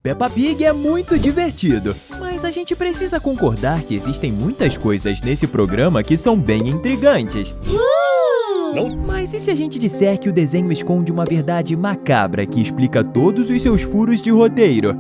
Peppa Pig é muito divertido, mas a gente precisa concordar que existem muitas coisas nesse programa que são bem intrigantes. Mas e se a gente disser que o desenho esconde uma verdade macabra que explica todos os seus furos de roteiro?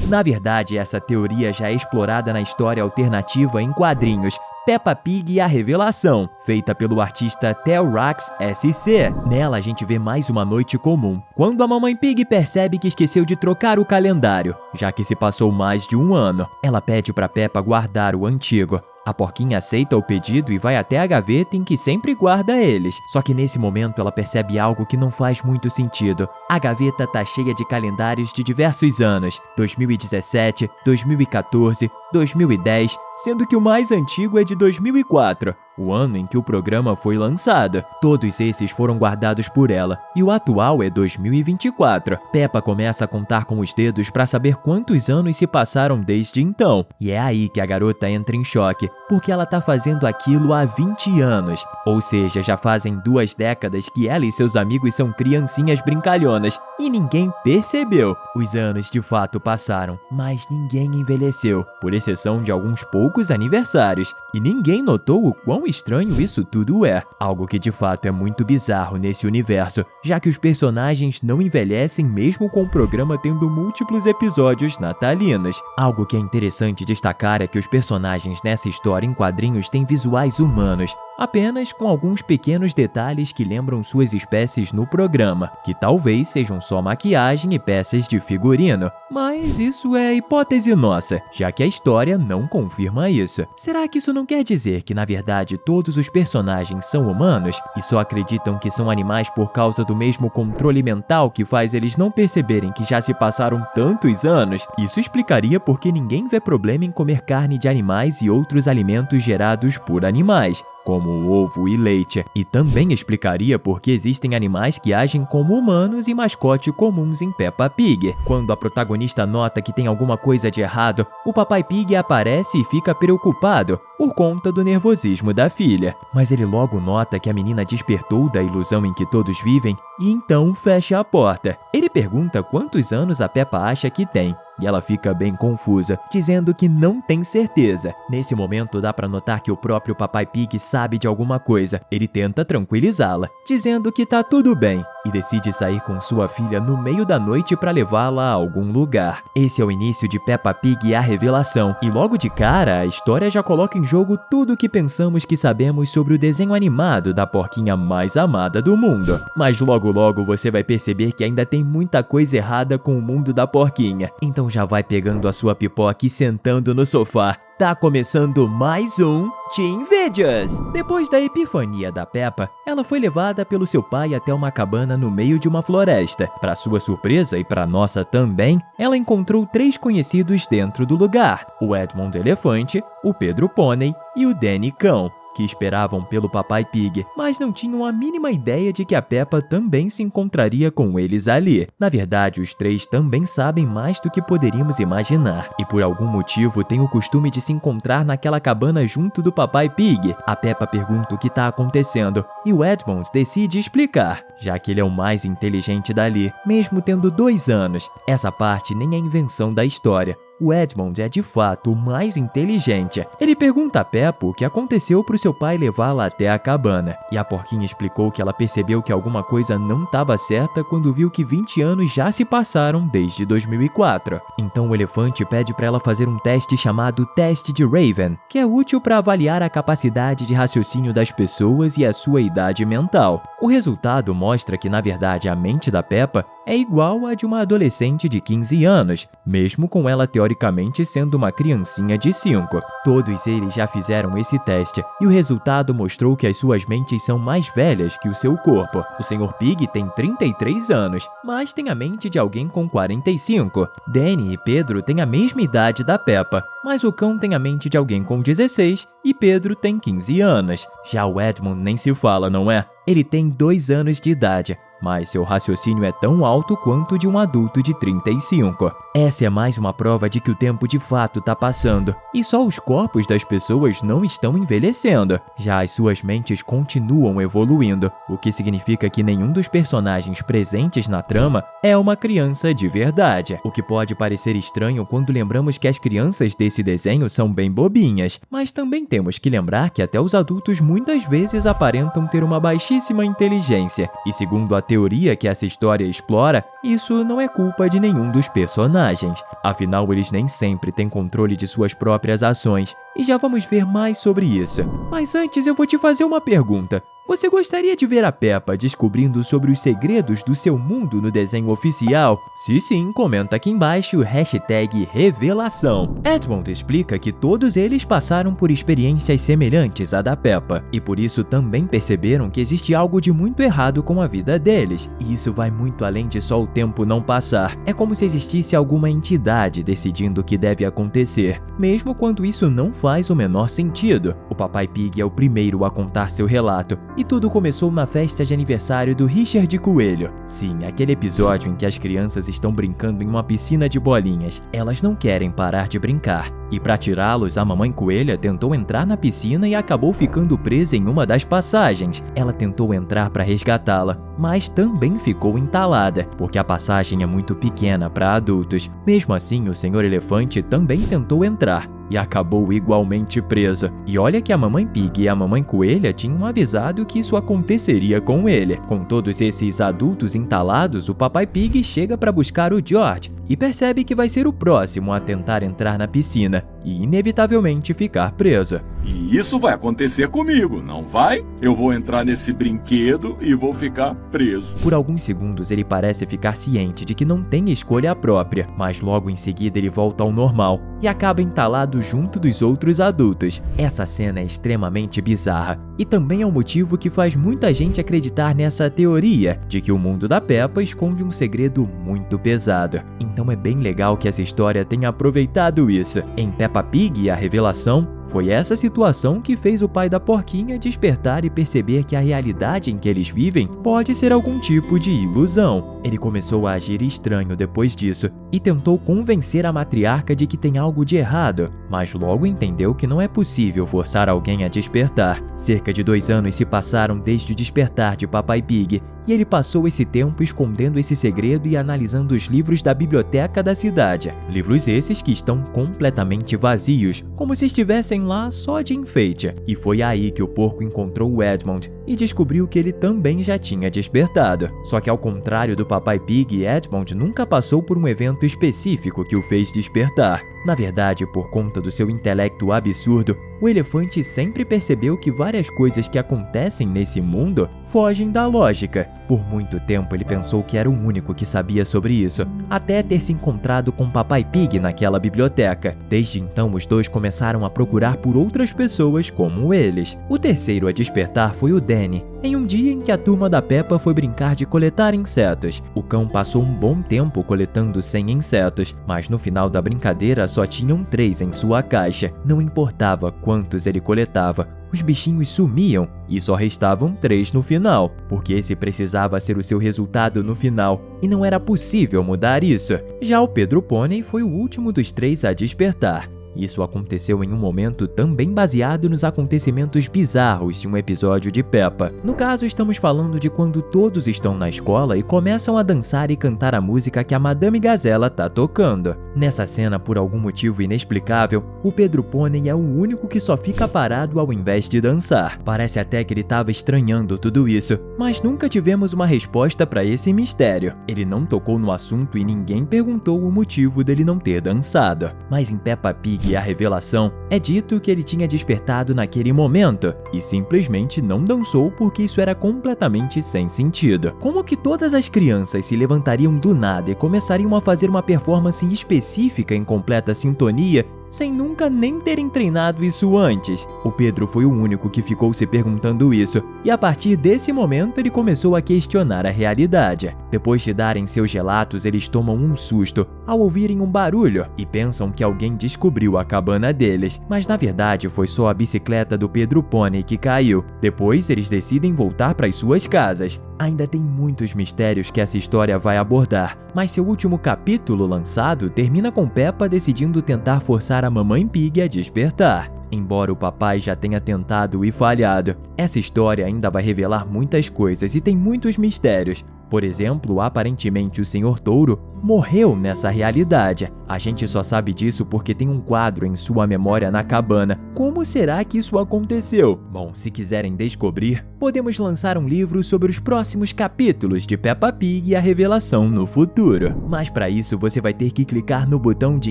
Na verdade, essa teoria já é explorada na história alternativa em quadrinhos Peppa Pig e a Revelação, feita pelo artista Telrax SC. Nela a gente vê mais uma noite comum, quando a mamãe Pig percebe que esqueceu de trocar o calendário, já que se passou mais de um ano. Ela pede para Peppa guardar o antigo. A porquinha aceita o pedido e vai até a gaveta em que sempre guarda eles. Só que nesse momento ela percebe algo que não faz muito sentido. A gaveta tá cheia de calendários de diversos anos. 2017, 2014, 2010, sendo que o mais antigo é de 2004, o ano em que o programa foi lançado. Todos esses foram guardados por ela, e o atual é 2024. Peppa começa a contar com os dedos para saber quantos anos se passaram desde então. E é aí que a garota entra em choque, porque ela tá fazendo aquilo há 20 anos. Ou seja, já fazem 2 décadas que ela e seus amigos são criancinhas brincalhonas, e ninguém percebeu. Os anos de fato passaram, mas ninguém envelheceu, por exceção de alguns poucos aniversários. E ninguém notou o quão estranho isso tudo é. Algo que de fato é muito bizarro nesse universo, já que os personagens não envelhecem mesmo com o programa tendo múltiplos episódios natalinos. Algo que é interessante destacar é que os personagens nessa história em quadrinhos têm visuais humanos, apenas com alguns pequenos detalhes que lembram suas espécies no programa, que talvez sejam só maquiagem e peças de figurino. Mas isso é hipótese nossa, já que a história não confirma isso. Será que isso não quer dizer que, na verdade, todos os personagens são humanos e só acreditam que são animais por causa do mesmo controle mental que faz eles não perceberem que já se passaram tantos anos? Isso explicaria por que ninguém vê problema em comer carne de animais e outros alimentos gerados por animais, como o ovo e leite. E também explicaria por que existem animais que agem como humanos e mascote comuns em Peppa Pig. Quando a protagonista nota que tem alguma coisa de errado, o Papai Pig aparece e fica preocupado por conta do nervosismo da filha. Mas ele logo nota que a menina despertou da ilusão em que todos vivem e então fecha a porta. Ele pergunta quantos anos a Peppa acha que tem. E ela fica bem confusa, dizendo que não tem certeza. Nesse momento dá pra notar que o próprio Papai Pig sabe de alguma coisa. Ele tenta tranquilizá-la, dizendo que tá tudo bem, e decide sair com sua filha no meio da noite pra levá-la a algum lugar. Esse é o início de Peppa Pig e a Revelação, e logo de cara a história já coloca em jogo tudo o que pensamos que sabemos sobre o desenho animado da porquinha mais amada do mundo. Mas logo você vai perceber que ainda tem muita coisa errada com o mundo da porquinha. Então já vai pegando a sua pipoca e sentando no sofá. Tá começando mais um Teen Videos! Depois da epifania da Peppa, ela foi levada pelo seu pai até uma cabana no meio de uma floresta. Para sua surpresa e para nossa também, ela encontrou 3 conhecidos dentro do lugar: o Edmond Elefante, o Pedro Pônei e o Danny Cão, que esperavam pelo Papai Pig, mas não tinham a mínima ideia de que a Peppa também se encontraria com eles ali. Na verdade, os 3 também sabem mais do que poderíamos imaginar, e por algum motivo têm o costume de se encontrar naquela cabana junto do Papai Pig. A Peppa pergunta o que está acontecendo, e o Edmond decide explicar, já que ele é o mais inteligente dali, mesmo tendo 2 anos. Essa parte nem é invenção da história. O Edmond é de fato o mais inteligente. Ele pergunta a Peppa o que aconteceu para o seu pai levá-la até a cabana. E a porquinha explicou que ela percebeu que alguma coisa não estava certa quando viu que 20 anos já se passaram desde 2004. Então o elefante pede para ela fazer um teste chamado Teste de Raven, que é útil para avaliar a capacidade de raciocínio das pessoas e a sua idade mental. O resultado mostra que, na verdade, a mente da Peppa é igual à de uma adolescente de 15 anos, mesmo com ela teoricamente sendo uma criancinha de 5. Todos eles já fizeram esse teste, e o resultado mostrou que as suas mentes são mais velhas que o seu corpo. O Sr. Pig tem 33 anos, mas tem a mente de alguém com 45. Danny e Pedro têm a mesma idade da Peppa, mas o cão tem a mente de alguém com 16 e Pedro tem 15 anos. Já o Edmond nem se fala, não é? Ele tem 2 anos de idade, mas seu raciocínio é tão alto quanto o de um adulto de 35. Essa é mais uma prova de que o tempo de fato está passando, e só os corpos das pessoas não estão envelhecendo, já as suas mentes continuam evoluindo, o que significa que nenhum dos personagens presentes na trama é uma criança de verdade. O que pode parecer estranho quando lembramos que as crianças desse desenho são bem bobinhas, mas também temos que lembrar que até os adultos muitas vezes aparentam ter uma baixíssima inteligência, e segundo a teoria que essa história explora, isso não é culpa de nenhum dos personagens. Afinal, eles nem sempre têm controle de suas próprias ações, e já vamos ver mais sobre isso. Mas antes eu vou te fazer uma pergunta. Você gostaria de ver a Peppa descobrindo sobre os segredos do seu mundo no desenho oficial? Se sim, comenta aqui embaixo #revelação. Edmond explica que todos eles passaram por experiências semelhantes à da Peppa, e por isso também perceberam que existe algo de muito errado com a vida deles. E isso vai muito além de só o tempo não passar. É como se existisse alguma entidade decidindo o que deve acontecer, mesmo quando isso não faz o menor sentido. O Papai Pig é o primeiro a contar seu relato. E tudo começou na festa de aniversário do Richard Coelho. Sim, aquele episódio em que as crianças estão brincando em uma piscina de bolinhas. Elas não querem parar de brincar. E para tirá-los, a mamãe coelha tentou entrar na piscina e acabou ficando presa em uma das passagens. Ela tentou entrar para resgatá-la, mas também ficou entalada, porque a passagem é muito pequena para adultos. Mesmo assim, o Senhor Elefante também tentou entrar e acabou igualmente presa. E olha que a mamãe Pig e a mamãe Coelha tinham avisado que isso aconteceria com ele. Com todos esses adultos entalados, o Papai Pig chega para buscar o George e percebe que vai ser o próximo a tentar entrar na piscina e inevitavelmente ficar preso. E isso vai acontecer comigo, não vai? Eu vou entrar nesse brinquedo e vou ficar preso. Por alguns segundos ele parece ficar ciente de que não tem escolha própria, mas logo em seguida ele volta ao normal e acaba entalado junto dos outros adultos. Essa cena é extremamente bizarra e também é um motivo que faz muita gente acreditar nessa teoria de que o mundo da Peppa esconde um segredo muito pesado. Então é bem legal que essa história tenha aproveitado isso. Em Peppa Pig e a Revelação, foi essa situação que fez o pai da porquinha despertar e perceber que a realidade em que eles vivem pode ser algum tipo de ilusão. Ele começou a agir estranho depois disso e tentou convencer a matriarca de que tem algo de errado, mas logo entendeu que não é possível forçar alguém a despertar. Cerca de 2 anos se passaram desde o despertar de Papai Pig, e ele passou esse tempo escondendo esse segredo e analisando os livros da biblioteca da cidade. Livros esses que estão completamente vazios, como se estivessem lá só de enfeite. E foi aí que o porco encontrou o Edmond e descobriu que ele também já tinha despertado. Só que ao contrário do Papai Pig, Edmond nunca passou por um evento específico que o fez despertar. Na verdade, por conta do seu intelecto absurdo, o elefante sempre percebeu que várias coisas que acontecem nesse mundo fogem da lógica. Por muito tempo ele pensou que era o único que sabia sobre isso, até ter se encontrado com Papai Pig naquela biblioteca. Desde então, os dois começaram a procurar por outras pessoas como eles. O terceiro a despertar foi o Danny, em um dia em que a turma da Peppa foi brincar de coletar insetos. O cão passou um bom tempo coletando 100 insetos, mas no final da brincadeira só tinham 3 em sua caixa. Não importava quantos ele coletava, os bichinhos sumiam e só restavam 3 no final, porque esse precisava ser o seu resultado no final e não era possível mudar isso. Já o Pedro Pônei foi o último dos 3 a despertar. Isso aconteceu em um momento também baseado nos acontecimentos bizarros de um episódio de Peppa. No caso, estamos falando de quando todos estão na escola e começam a dançar e cantar a música que a Madame Gazela tá tocando. Nessa cena, por algum motivo inexplicável, o Pedro Pônei é o único que só fica parado ao invés de dançar. Parece até que ele estava estranhando tudo isso, mas nunca tivemos uma resposta para esse mistério. Ele não tocou no assunto e ninguém perguntou o motivo dele não ter dançado. Mas em Peppa Pig e a Revelação, é dito que ele tinha despertado naquele momento e simplesmente não dançou porque isso era completamente sem sentido. Como que todas as crianças se levantariam do nada e começariam a fazer uma performance específica em completa sintonia sem nunca nem terem treinado isso antes? O Pedro foi o único que ficou se perguntando isso, e a partir desse momento ele começou a questionar a realidade. Depois de darem seus relatos, eles tomam um susto ao ouvirem um barulho e pensam que alguém descobriu a cabana deles, mas na verdade foi só a bicicleta do Pedro Pony que caiu. Depois eles decidem voltar para as suas casas. Ainda tem muitos mistérios que essa história vai abordar, mas seu último capítulo lançado termina com Peppa decidindo tentar forçar a Mamãe Pig a despertar. Embora o papai já tenha tentado e falhado, essa história ainda vai revelar muitas coisas e tem muitos mistérios. Por exemplo, aparentemente o Sr. Touro morreu nessa realidade. A gente só sabe disso porque tem um quadro em sua memória na cabana. Como será que isso aconteceu? Bom, se quiserem descobrir, podemos lançar um livro sobre os próximos capítulos de Peppa Pig e a revelação no futuro. Mas para isso você vai ter que clicar no botão de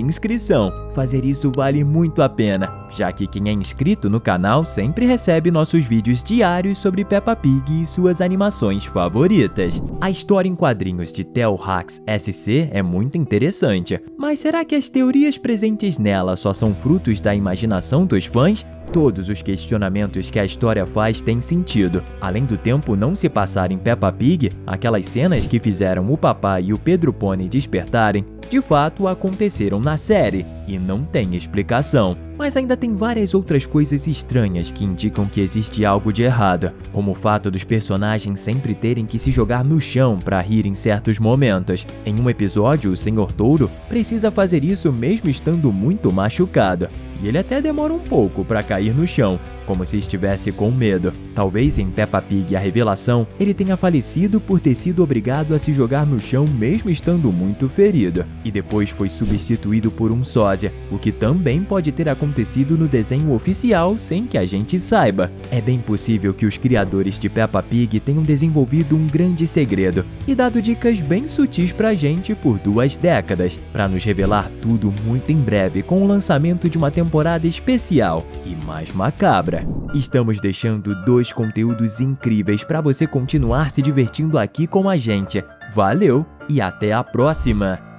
inscrição. Fazer isso vale muito a pena, já que quem é inscrito no canal sempre recebe nossos vídeos diários sobre Peppa Pig e suas animações favoritas. A história em quadrinhos de Tellrax SC é muito interessante, mas será que as teorias presentes nela só são frutos da imaginação dos fãs? Todos os questionamentos que a história faz têm sentido. Além do tempo não se passar em Peppa Pig, aquelas cenas que fizeram o papai e o Pedro Pony despertarem, de fato aconteceram na série, e não tem explicação. Mas ainda tem várias outras coisas estranhas que indicam que existe algo de errado, como o fato dos personagens sempre terem que se jogar no chão para rir em certos momentos. Em um episódio, o Sr. Touro precisa fazer isso mesmo estando muito machucado, e ele até demora um pouco para cair no chão, como se estivesse com medo. Talvez em Peppa Pig a revelação, ele tenha falecido por ter sido obrigado a se jogar no chão mesmo estando muito ferido, e depois foi substituído por um sósia, o que também pode ter acontecido no desenho oficial sem que a gente saiba. É bem possível que os criadores de Peppa Pig tenham desenvolvido um grande segredo e dado dicas bem sutis pra gente por 2 décadas, para nos revelar tudo muito em breve com o lançamento de uma temporada especial e mais macabra. Estamos deixando 2 conteúdos incríveis para você continuar se divertindo aqui com a gente. Valeu e até a próxima!